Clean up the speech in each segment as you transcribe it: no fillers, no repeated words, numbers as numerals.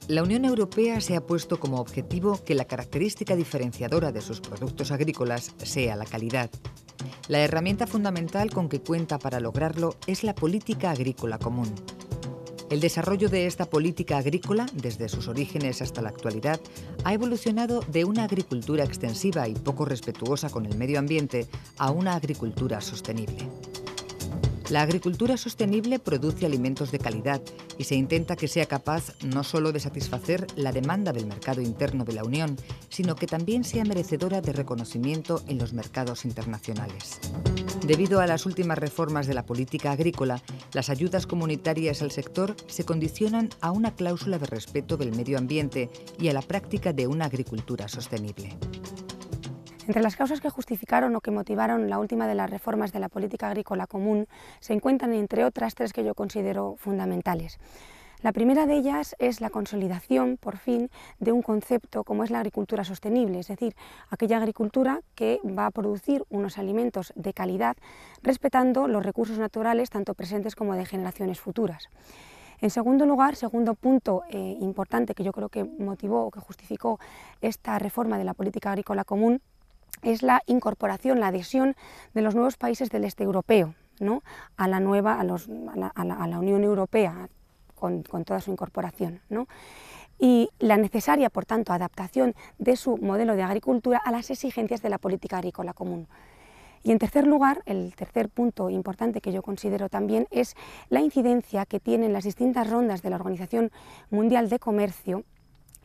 La Unión Europea se ha puesto como objetivo que la característica diferenciadora de sus productos agrícolas sea la calidad. La herramienta fundamental con que cuenta para lograrlo es la política agrícola común. El desarrollo de esta política agrícola, desde sus orígenes hasta la actualidad, ha evolucionado de una agricultura extensiva y poco respetuosa con el medio ambiente a una agricultura sostenible. La agricultura sostenible produce alimentos de calidad y se intenta que sea capaz no solo de satisfacer la demanda del mercado interno de la Unión, sino que también sea merecedora de reconocimiento en los mercados internacionales. Debido a las últimas reformas de la política agrícola, las ayudas comunitarias al sector se condicionan a una cláusula de respeto del medio ambiente y a la práctica de una agricultura sostenible. Entre las causas que justificaron o que motivaron la última de las reformas de la política agrícola común se encuentran, entre otras, tres que yo considero fundamentales. La primera de ellas es la consolidación, por fin, de un concepto como es la agricultura sostenible, es decir, aquella agricultura que va a producir unos alimentos de calidad respetando los recursos naturales tanto presentes como de generaciones futuras. En segundo lugar, segundo punto importante que yo creo que motivó o que justificó esta reforma de la política agrícola común, es la incorporación, la adhesión de los nuevos países del este europeo, ¿no?, a la Unión Europea, con toda su incorporación, ¿no?, y la necesaria, por tanto, adaptación de su modelo de agricultura a las exigencias de la política agrícola común. Y en tercer lugar, el tercer punto importante que yo considero también es la incidencia que tienen las distintas rondas de la Organización Mundial de Comercio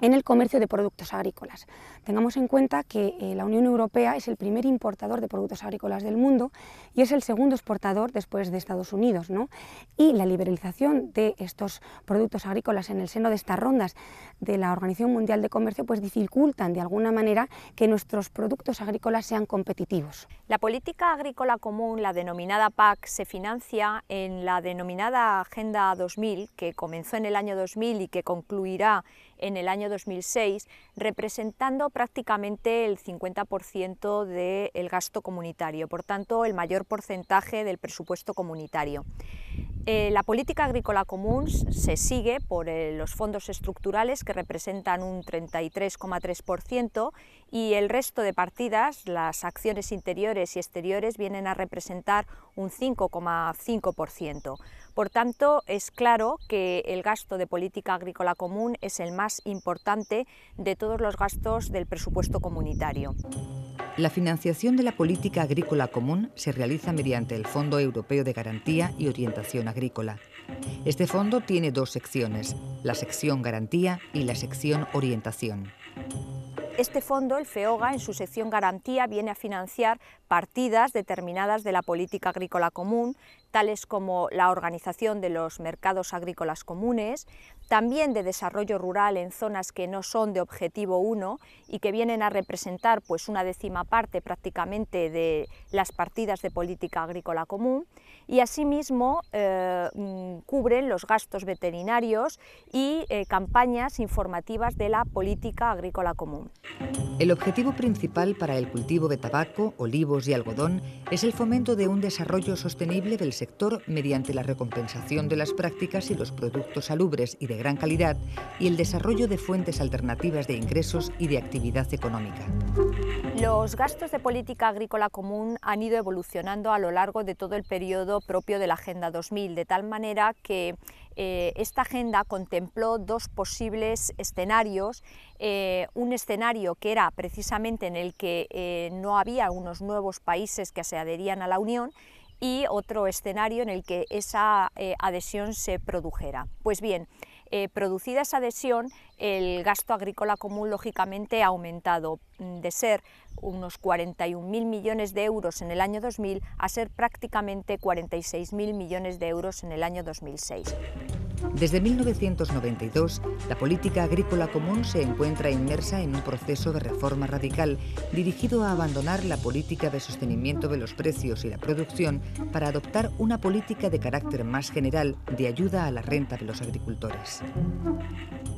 en el comercio de productos agrícolas. Tengamos en cuenta que la Unión Europea es el primer importador de productos agrícolas del mundo y es el segundo exportador después de Estados Unidos, ¿no? Y la liberalización de estos productos agrícolas en el seno de estas rondas de la Organización Mundial de Comercio pues dificultan de alguna manera que nuestros productos agrícolas sean competitivos. La política agrícola común, la denominada PAC, se financia en la denominada Agenda 2000, que comenzó en el año 2000 y que concluirá en el año 2006, representando prácticamente el 50% del gasto comunitario, por tanto el mayor porcentaje del presupuesto comunitario. La política agrícola común se sigue por los fondos estructurales, que representan un 33,3%, y el resto de partidas, las acciones interiores y exteriores, vienen a representar un 5,5%. Por tanto, es claro que el gasto de política agrícola común es el más importante de todos los gastos del presupuesto comunitario. La financiación de la política agrícola común se realiza mediante el Fondo Europeo de Garantía y Orientación Agrícola. Este fondo tiene dos secciones, la sección Garantía y la sección Orientación. Este fondo, el FEOGA, en su sección Garantía, viene a financiar partidas determinadas de la política agrícola común, tales como la organización de los mercados agrícolas comunes, también de desarrollo rural en zonas que no son de objetivo 1 y que vienen a representar pues una décima parte prácticamente de las partidas de política agrícola común, y asimismo cubren los gastos veterinarios y campañas informativas de la política agrícola común. El objetivo principal para el cultivo de tabaco, olivos y algodón es el fomento de un desarrollo sostenible del sector mediante la recompensación de las prácticas y los productos salubres y de gran calidad y el desarrollo de fuentes alternativas de ingresos y de actividad económica. Los gastos de política agrícola común han ido evolucionando a lo largo de todo el periodo propio de la Agenda 2000, de tal manera que esta agenda contempló dos posibles escenarios, un escenario que era precisamente en el que no había unos nuevos países que se adherían a la Unión, y otro escenario en el que esa adhesión se produjera. Pues bien, producida esa adhesión, el gasto agrícola común lógicamente ha aumentado de ser unos 41.000 millones de euros en el año 2000 a ser prácticamente 46.000 millones de euros en el año 2006. Desde 1992, la política agrícola común se encuentra inmersa en un proceso de reforma radical dirigido a abandonar la política de sostenimiento de los precios y la producción para adoptar una política de carácter más general de ayuda a la renta de los agricultores.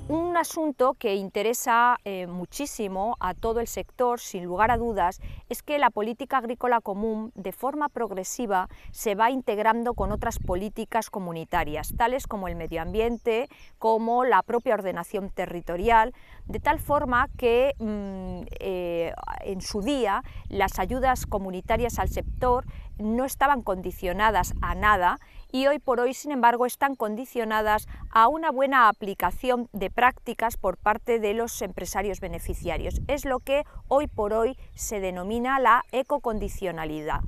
Un asunto que interesa muchísimo a todo el sector, sin lugar a dudas, es que la política agrícola común, de forma progresiva, se va integrando con otras políticas comunitarias, tales como el medio ambiente como la propia ordenación territorial, de tal forma que en su día las ayudas comunitarias al sector no estaban condicionadas a nada y hoy por hoy, sin embargo, están condicionadas a una buena aplicación de prácticas por parte de los empresarios beneficiarios. Es lo que hoy por hoy se denomina la ecocondicionalidad,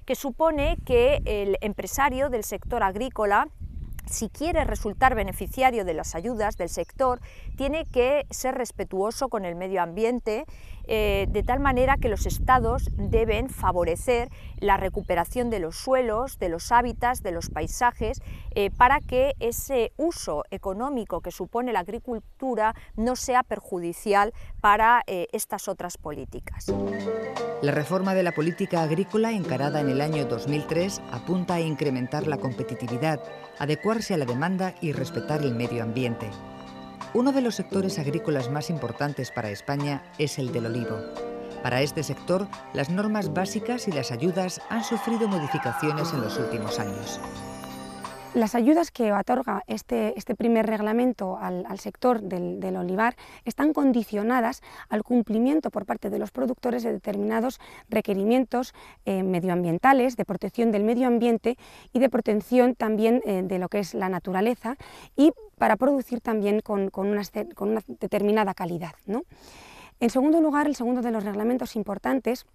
que supone que el empresario del sector agrícola, si quiere resultar beneficiario de las ayudas del sector, tiene que ser respetuoso con el medio ambiente, de tal manera que los estados deben favorecer la recuperación de los suelos, de los hábitats, de los paisajes, para que ese uso económico que supone la agricultura no sea perjudicial para estas otras políticas. La reforma de la política agrícola encarada en el año 2003 apunta a incrementar la competitividad, adecuarse a la demanda y respetar el medio ambiente. Uno de los sectores agrícolas más importantes para España es el del olivo. Para este sector, las normas básicas y las ayudas han sufrido modificaciones en los últimos años. Las ayudas que otorga este primer reglamento al sector del olivar están condicionadas al cumplimiento por parte de los productores de determinados requerimientos medioambientales, de protección del medio ambiente y de protección también de lo que es la naturaleza, y para producir también con una determinada calidad, ¿no? En segundo lugar, el segundo de los reglamentos importantes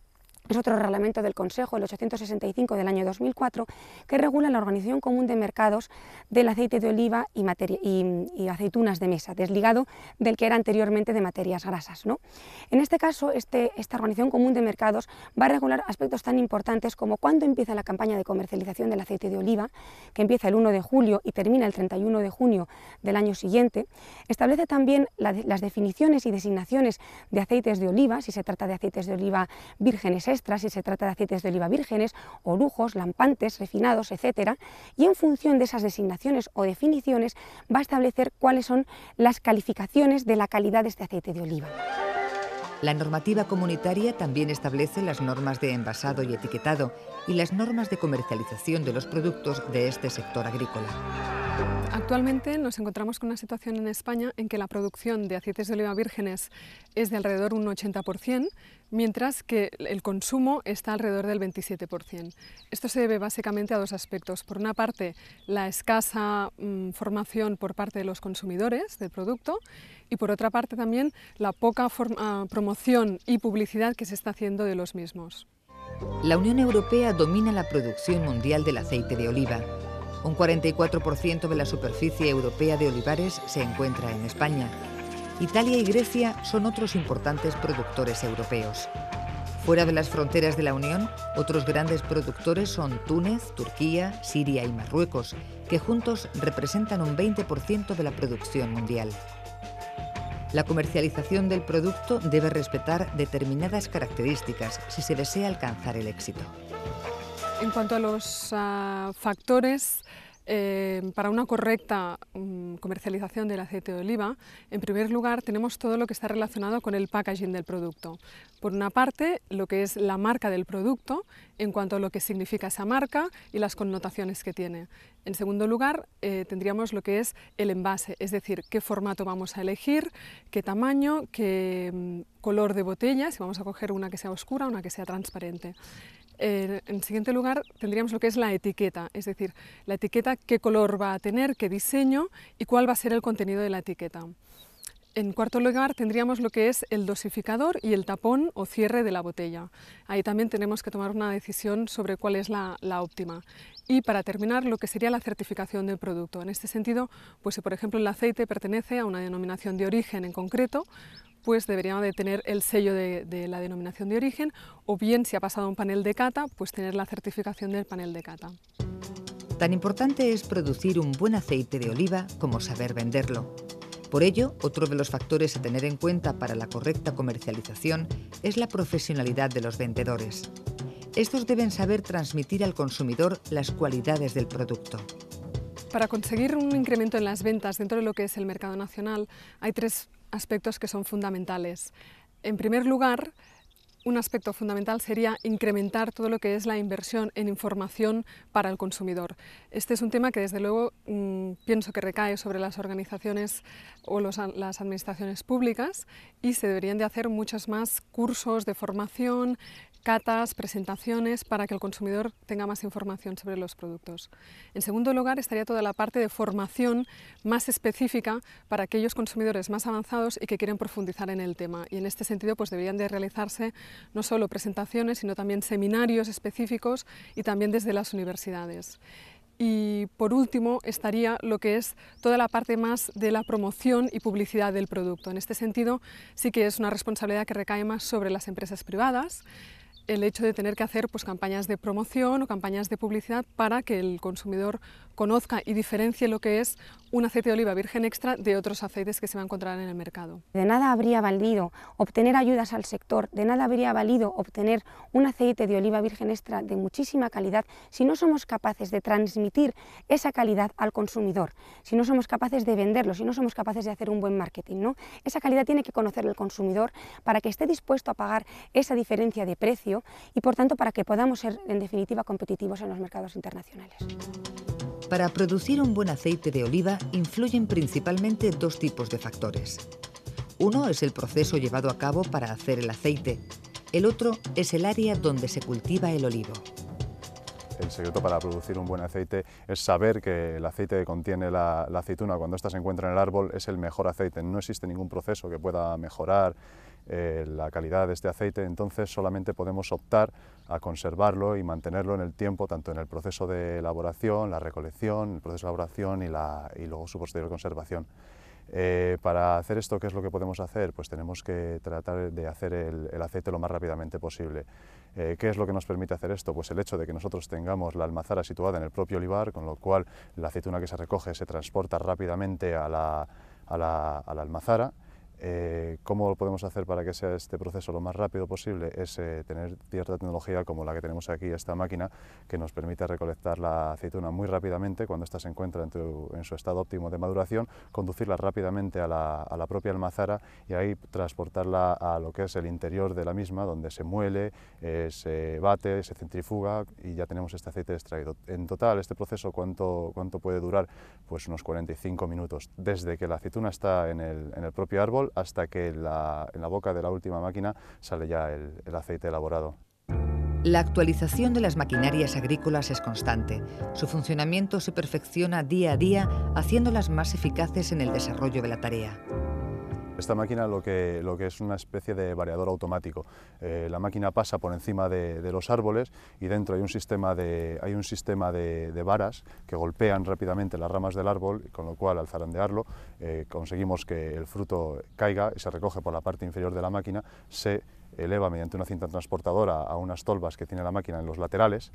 es otro reglamento del Consejo, el 865 del año 2004, que regula la Organización Común de Mercados del aceite de oliva y aceitunas de mesa, desligado del que era anteriormente de materias grasas, ¿no? En este caso, esta Organización Común de Mercados va a regular aspectos tan importantes como cuándo empieza la campaña de comercialización del aceite de oliva, que empieza el 1 de julio y termina el 31 de junio del año siguiente. Establece también las definiciones y designaciones de aceites de oliva, si se trata de aceites de oliva vírgenes extras, si se trata de aceites de oliva vírgenes, orujos, lampantes, refinados, etc. Y en función de esas designaciones o definiciones va a establecer cuáles son las calificaciones de la calidad de este aceite de oliva. La normativa comunitaria también establece las normas de envasado y etiquetado y las normas de comercialización de los productos de este sector agrícola. Actualmente nos encontramos con una situación en España en que la producción de aceites de oliva vírgenes es de alrededor de un 80%, mientras que el consumo está alrededor del 27%. Esto se debe básicamente a dos aspectos. Por una parte, la escasa formación por parte de los consumidores del producto, y por otra parte también la poca promoción y publicidad que se está haciendo de los mismos. La Unión Europea domina la producción mundial del aceite de oliva. Un 44% de la superficie europea de olivares se encuentra en España. Italia y Grecia son otros importantes productores europeos. Fuera de las fronteras de la Unión, otros grandes productores son Túnez, Turquía, Siria y Marruecos, que juntos representan un 20% de la producción mundial. La comercialización del producto debe respetar determinadas características si se desea alcanzar el éxito. En cuanto a los factores para una correcta comercialización del aceite de oliva, en primer lugar tenemos todo lo que está relacionado con el packaging del producto. Por una parte, lo que es la marca del producto, en cuanto a lo que significa esa marca y las connotaciones que tiene. En segundo lugar, tendríamos lo que es el envase, es decir, qué formato vamos a elegir, qué tamaño, qué color de botella, si vamos a coger una que sea oscura o una que sea transparente. En siguiente lugar tendríamos lo que es la etiqueta, es decir, la etiqueta qué color va a tener, qué diseño y cuál va a ser el contenido de la etiqueta. En cuarto lugar tendríamos lo que es el dosificador y el tapón o cierre de la botella. Ahí también tenemos que tomar una decisión sobre cuál es la óptima. Y para terminar, lo que sería la certificación del producto. En este sentido, pues si por ejemplo el aceite pertenece a una denominación de origen en concreto, pues deberíamos de tener el sello de la denominación de origen, o bien si ha pasado un panel de cata, pues tener la certificación del panel de cata. Tan importante es producir un buen aceite de oliva como saber venderlo. Por ello, otro de los factores a tener en cuenta para la correcta comercialización es la profesionalidad de los vendedores. Estos deben saber transmitir al consumidor las cualidades del producto. Para conseguir un incremento en las ventas dentro de lo que es el mercado nacional, hay tres aspectos que son fundamentales. En primer lugar, un aspecto fundamental sería incrementar todo lo que es la inversión en información para el consumidor. Este es un tema que desde luego pienso que recae sobre las organizaciones o las administraciones públicas, y se deberían de hacer muchos más cursos de formación, catas, presentaciones, para que el consumidor tenga más información sobre los productos. En segundo lugar, estaría toda la parte de formación más específica para aquellos consumidores más avanzados y que quieren profundizar en el tema. Y en este sentido, pues deberían de realizarse no solo presentaciones, sino también seminarios específicos, y también desde las universidades. Y por último estaría lo que es toda la parte más de la promoción y publicidad del producto. En este sentido sí que es una responsabilidad que recae más sobre las empresas privadas, el hecho de tener que hacer pues, campañas de promoción o campañas de publicidad para que el consumidor conozca y diferencie lo que es un aceite de oliva virgen extra de otros aceites que se va a encontrar en el mercado. De nada habría valido obtener ayudas al sector, de nada habría valido obtener un aceite de oliva virgen extra de muchísima calidad si no somos capaces de transmitir esa calidad al consumidor, si no somos capaces de venderlo, si no somos capaces de hacer un buen marketing, ¿no? Esa calidad tiene que conocer el consumidor para que esté dispuesto a pagar esa diferencia de precio y por tanto para que podamos ser en definitiva competitivos en los mercados internacionales. Para producir un buen aceite de oliva influyen principalmente dos tipos de factores. Uno es el proceso llevado a cabo para hacer el aceite. El otro es el área donde se cultiva el olivo. El secreto para producir un buen aceite es saber que el aceite que contiene la aceituna cuando ésta se encuentra en el árbol es el mejor aceite. No existe ningún proceso que pueda mejorar la calidad de este aceite, entonces solamente podemos optar a conservarlo y mantenerlo en el tiempo, tanto en el proceso de elaboración, la recolección, el proceso de elaboración y luego su posterior conservación. Para hacer esto, ¿qué es lo que podemos hacer? Pues tenemos que tratar de hacer el aceite lo más rápidamente posible. ¿Qué es lo que nos permite hacer esto? Pues el hecho de que nosotros tengamos la almazara situada en el propio olivar, con lo cual la aceituna que se recoge se transporta rápidamente a la almazara. ¿Cómo lo podemos hacer para que sea este proceso lo más rápido posible? Es tener cierta tecnología como la que tenemos aquí, esta máquina, que nos permite recolectar la aceituna muy rápidamente cuando ésta se encuentra en su estado óptimo de maduración, conducirla rápidamente a la propia almazara y ahí transportarla a lo que es el interior de la misma, donde se muele, se bate, se centrifuga y ya tenemos este aceite extraído. En total, este proceso, ¿cuánto puede durar? Pues unos 45 minutos, desde que la aceituna está en el propio árbol hasta que en la boca de la última máquina sale ya el aceite elaborado. La actualización de las maquinarias agrícolas es constante. Su funcionamiento se perfecciona día a día, haciéndolas más eficaces en el desarrollo de la tarea. Esta máquina lo que es una especie de variador automático. La máquina pasa por encima de los árboles y dentro hay un sistema de varas que golpean rápidamente las ramas del árbol, con lo cual al zarandearlo conseguimos que el fruto caiga y se recoge por la parte inferior de la máquina, se eleva mediante una cinta transportadora a unas tolvas que tiene la máquina en los laterales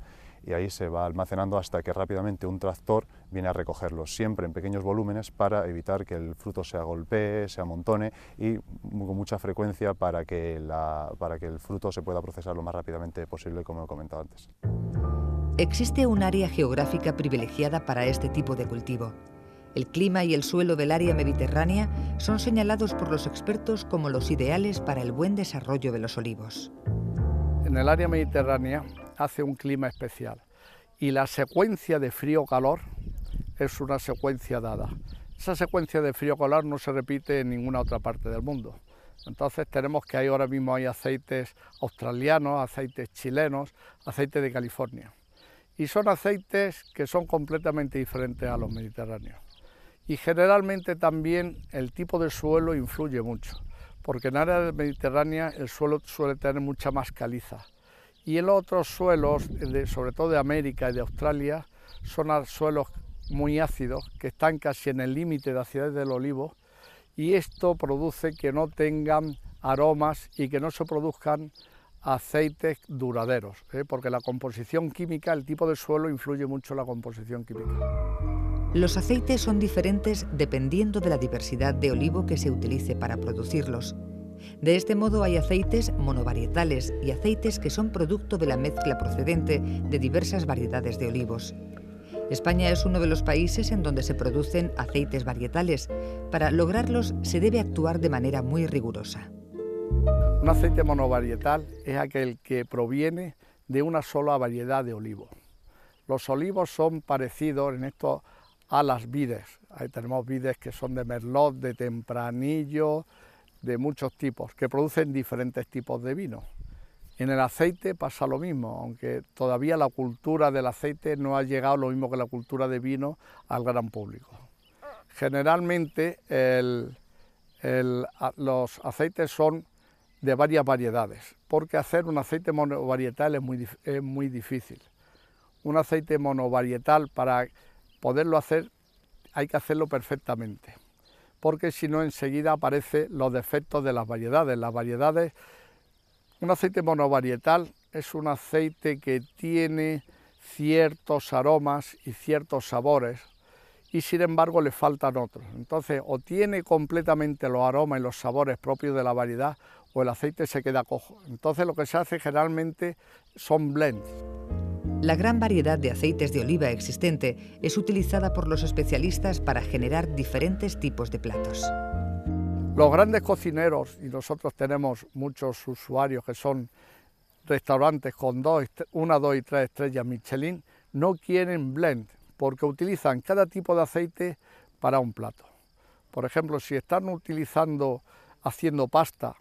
y ahí se va almacenando hasta que rápidamente un tractor viene a recogerlo, siempre en pequeños volúmenes para evitar que el fruto se agolpee, se amontone y con mucha frecuencia para que el fruto se pueda procesar lo más rápidamente posible, como he comentado antes. Existe un área geográfica privilegiada para este tipo de cultivo. El clima y el suelo del área mediterránea son señalados por los expertos como los ideales para el buen desarrollo de los olivos. En el área mediterránea hace un clima especial y la secuencia de frío-calor es una secuencia dada. Esa secuencia de frío-calor no se repite en ninguna otra parte del mundo. Entonces tenemos que ahora mismo hay aceites australianos, aceites chilenos, aceites de California. Y son aceites que son completamente diferentes a los mediterráneos. Y generalmente también el tipo de suelo influye mucho, porque en área mediterránea el suelo suele tener mucha más caliza. Y en los otros suelos, sobre todo de América y de Australia, son suelos muy ácidos, que están casi en el límite de acidez del olivo, y esto produce que no tengan aromas y que no se produzcan aceites duraderos, porque la composición química, el tipo de suelo influye mucho en la composición química. Los aceites son diferentes dependiendo de la diversidad de olivo que se utilice para producirlos. De este modo hay aceites monovarietales y aceites que son producto de la mezcla procedente de diversas variedades de olivos. España es uno de los países en donde se producen aceites varietales. Para lograrlos se debe actuar de manera muy rigurosa. Un aceite monovarietal es aquel que proviene de una sola variedad de olivo. Los olivos son parecidos en esto a las vides. Ahí tenemos vides que son de merlot, de tempranillo, de muchos tipos, que producen diferentes tipos de vino. En el aceite pasa lo mismo, aunque todavía la cultura del aceite no ha llegado lo mismo que la cultura de vino al gran público. Generalmente los aceites son de varias variedades, porque hacer un aceite monovarietal es muy difícil. Un aceite monovarietal, para poderlo hacer, hay que hacerlo perfectamente, porque si no enseguida aparecen los defectos de las variedades. Un aceite monovarietal es un aceite que tiene ciertos aromas y ciertos sabores, y sin embargo le faltan otros. Entonces, o tiene completamente los aromas y los sabores propios de la variedad, o el aceite se queda cojo. Entonces lo que se hace generalmente son blends. La gran variedad de aceites de oliva existente es utilizada por los especialistas para generar diferentes tipos de platos. Los grandes cocineros, y nosotros tenemos muchos usuarios que son restaurantes con 1, 2 y 3 estrellas Michelin, no quieren blend, porque utilizan cada tipo de aceite para un plato. Por ejemplo, si están haciendo pasta,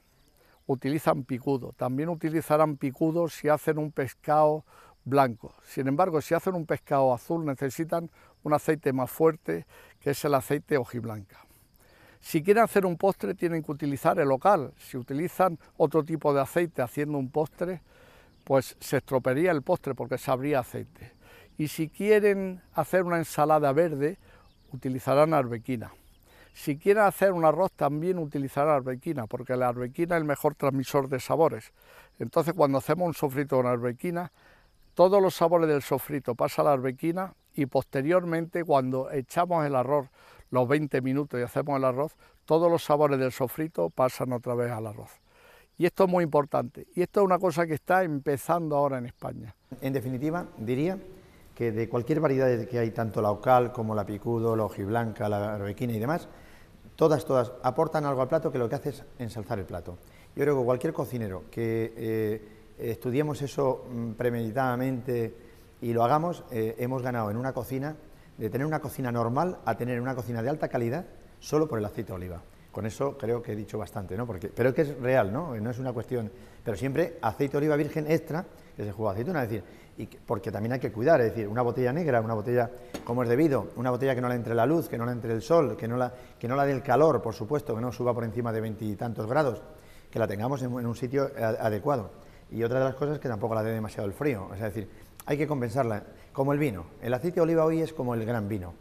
utilizan picudo. También utilizarán picudo si hacen un pescado blanco. Sin embargo, si hacen un pescado azul, necesitan un aceite más fuerte, que es el aceite hojiblanca. Si quieren hacer un postre, tienen que utilizar el local. Si utilizan otro tipo de aceite haciendo un postre, pues se estropearía el postre porque sabría aceite. Y si quieren hacer una ensalada verde, utilizarán arbequina. Si quieren hacer un arroz, también utilizarán arbequina, porque la arbequina es el mejor transmisor de sabores. Entonces, cuando hacemos un sofrito con arbequina, todos los sabores del sofrito pasan a la arbequina, y posteriormente, cuando echamos el arroz, los 20 minutos y hacemos el arroz, todos los sabores del sofrito pasan otra vez al arroz. Y esto es muy importante, y esto es una cosa que está empezando ahora en España. En definitiva, diría que de cualquier variedad que hay, tanto la ocal como la picudo, la hojiblanca, la arbequina y demás, todas aportan algo al plato que lo que hace es ensalzar el plato. Yo creo que cualquier cocinero que estudiemos eso premeditadamente y lo hagamos, hemos ganado en una cocina, de tener una cocina normal a tener una cocina de alta calidad solo por el aceite de oliva. Con eso creo que he dicho bastante, ¿no? Pero que es real, ¿no? No es una cuestión, pero siempre aceite de oliva virgen extra, que es el jugo de aceituna, es decir, porque también hay que cuidar, es decir, una botella negra, una botella como es debido, una botella que no le entre la luz, que no le entre el sol, que no la dé el calor, por supuesto, que no suba por encima de 20 y tantos grados, que la tengamos en un sitio adecuado. Y otra de las cosas es que tampoco la dé demasiado el frío, es decir, hay que compensarla, como el vino. El aceite de oliva hoy es como el gran vino,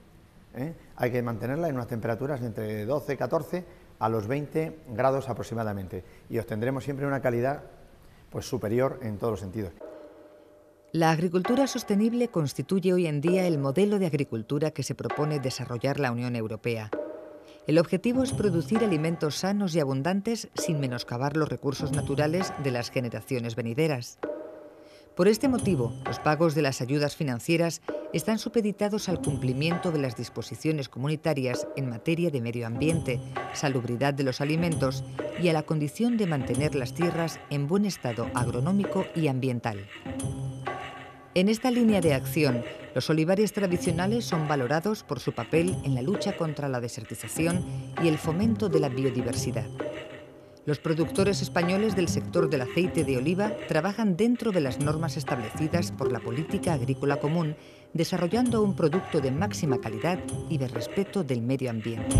¿eh? Hay que mantenerla en unas temperaturas entre 12 y 14 a los 20 grados aproximadamente, y obtendremos siempre una calidad pues superior en todos los sentidos. La agricultura sostenible constituye hoy en día el modelo de agricultura que se propone desarrollar la Unión Europea. El objetivo es producir alimentos sanos y abundantes sin menoscabar los recursos naturales de las generaciones venideras. Por este motivo, los pagos de las ayudas financieras están supeditados al cumplimiento de las disposiciones comunitarias en materia de medio ambiente, salubridad de los alimentos y a la condición de mantener las tierras en buen estado agronómico y ambiental. En esta línea de acción, los olivares tradicionales son valorados por su papel en la lucha contra la desertización y el fomento de la biodiversidad. Los productores españoles del sector del aceite de oliva trabajan dentro de las normas establecidas por la Política Agrícola Común, desarrollando un producto de máxima calidad y de respeto del medio ambiente.